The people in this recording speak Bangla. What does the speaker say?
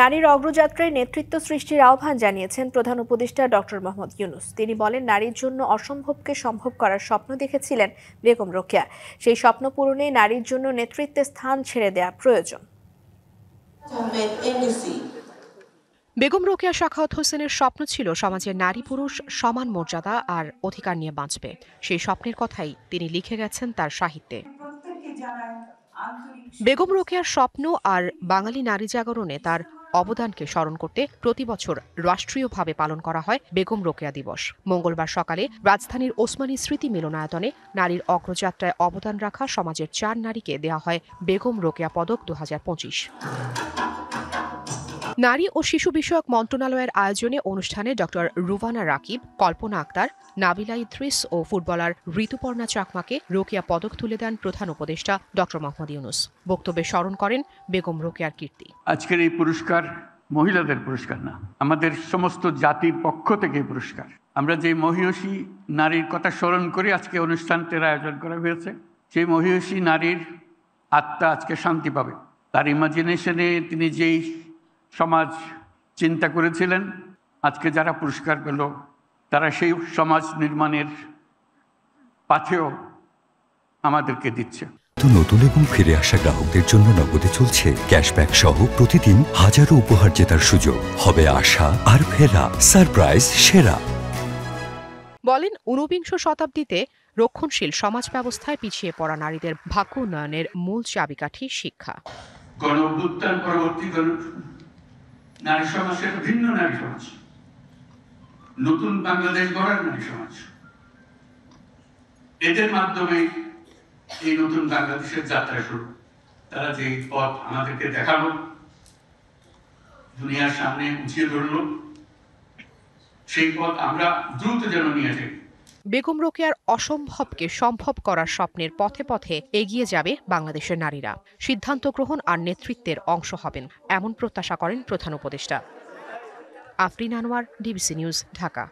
নারীর অগ্রযাত্রায় নেতৃত্ব সৃষ্টির আহ্বান জানিয়েছেন প্রধান উপদেষ্টা ডক্টর মোহাম্মদ ইউনূস। তিনি বলেন, নারীর জন্য অসম্ভবকে সম্ভব করার স্বপ্ন দেখেছিলেন বেগম রোকেয়া। সেই স্বপ্ন পূরণে নারীর জন্য নেতৃত্বের স্থান ছেড়ে দেয়া প্রয়োজন। বেগম রোকেয়া সাখাওয়াত হোসেনের স্বপ্ন ছিল সমাজের নারী পুরুষ সমান মর্যাদা আর অধিকার নিয়ে বাঁচবে। সেই স্বপ্নের কথাই তিনি লিখে গেছেন তার সাহিত্যে। বেগম রোকেয়ার স্বপ্ন আর বাঙালি নারী জাগরণে তার অবদানকে স্মরণ করতে প্রতি বছর রাষ্ট্রীয়ভাবে পালন করা হয় বেগম রোকেয়া দিবস। মঙ্গলবার সকালে রাজধানীর ওসমানী স্মৃতি মিলনায়তনে নারীর অগ্রযাত্রায় অবদান রাখা সমাজের 4 নারীকে দেয়া হয় বেগম রোকেয়া পদক 2025। নারী ও শিশু বিষয়ক মন্ত্রণালয়ের আয়োজনে অনুষ্ঠানে ডক্টর রুবানা রাকিব, কল্পনা আক্তার, নাবিলা ইদ্রিস ও ফুটবলার ঋতুপর্ণা চাকমাকে রোকেয়া পদক তুলে দেন প্রধান উপদেষ্টা ডক্টর মোহাম্মদ ইউনূস। বক্তব্যে স্মরণ করেন বেগম রোকেয়ার কীর্তি। আজকের এই পুরস্কার মহিলাদের পুরস্কার না, আমাদের সমস্ত জাতির পক্ষ থেকে পুরস্কার। আমরা যে মহিয়সী নারীর কথা স্মরণ করে আজকে অনুষ্ঠানটির আয়োজন করা হয়েছে, সেই মহিয়সী নারীর আত্মা আজকে শান্তি পাবে। তার ইমাজিনেশনে তিনি যেই সমাজ চিন্তা করেছিলেন, আজকে যারা পুরস্কার পেল তারা সেই সমাজ নির্মাণের পাথেও আমাদেরকে দিচ্ছে। নতুন এবং ফিরে আসা গ্রাহকদের জন্য নগদে চলছে ক্যাশব্যাক সহ প্রতিদিন হাজারো উপহার জেতার সুযোগ। হবে আশা আর ফেরা, সারপ্রাইজ সেরা। বলেন, ঊনবিংশ শতাব্দীতে রক্ষণশীল সমাজ ব্যবস্থায় পিছিয়ে পড়া নারীদের ভাগ্য উন্নয়নের মূল চাবিকাঠি শিক্ষা। গণ অভ্যুত্থান পরবর্তী নারী সমাজ একটা ভিন্ন নারী সমাজ, নতুন বাংলাদেশ গড়ার নারী সমাজ। এদের মাধ্যমে এই নতুন বাংলাদেশের যাত্রা শুরু। তারা যে পথ আমাদেরকে দেখালো, দুনিয়ার সামনে উঠিয়ে ধরল, সেই পথ আমরা দ্রুত যেন নিয়ে যাই। বেগম রোকেয়ার অসম্ভবকে সম্ভব করার স্বপ্নের পথে পথে এগিয়ে যাবে বাংলাদেশের নারীরা। সিদ্ধান্ত গ্রহণ আর নেতৃত্বের অংশ হবেন, এমন প্রত্যাশা করেন প্রধান উপদেষ্টা। Afrin Anwar, DBC news, Dhaka.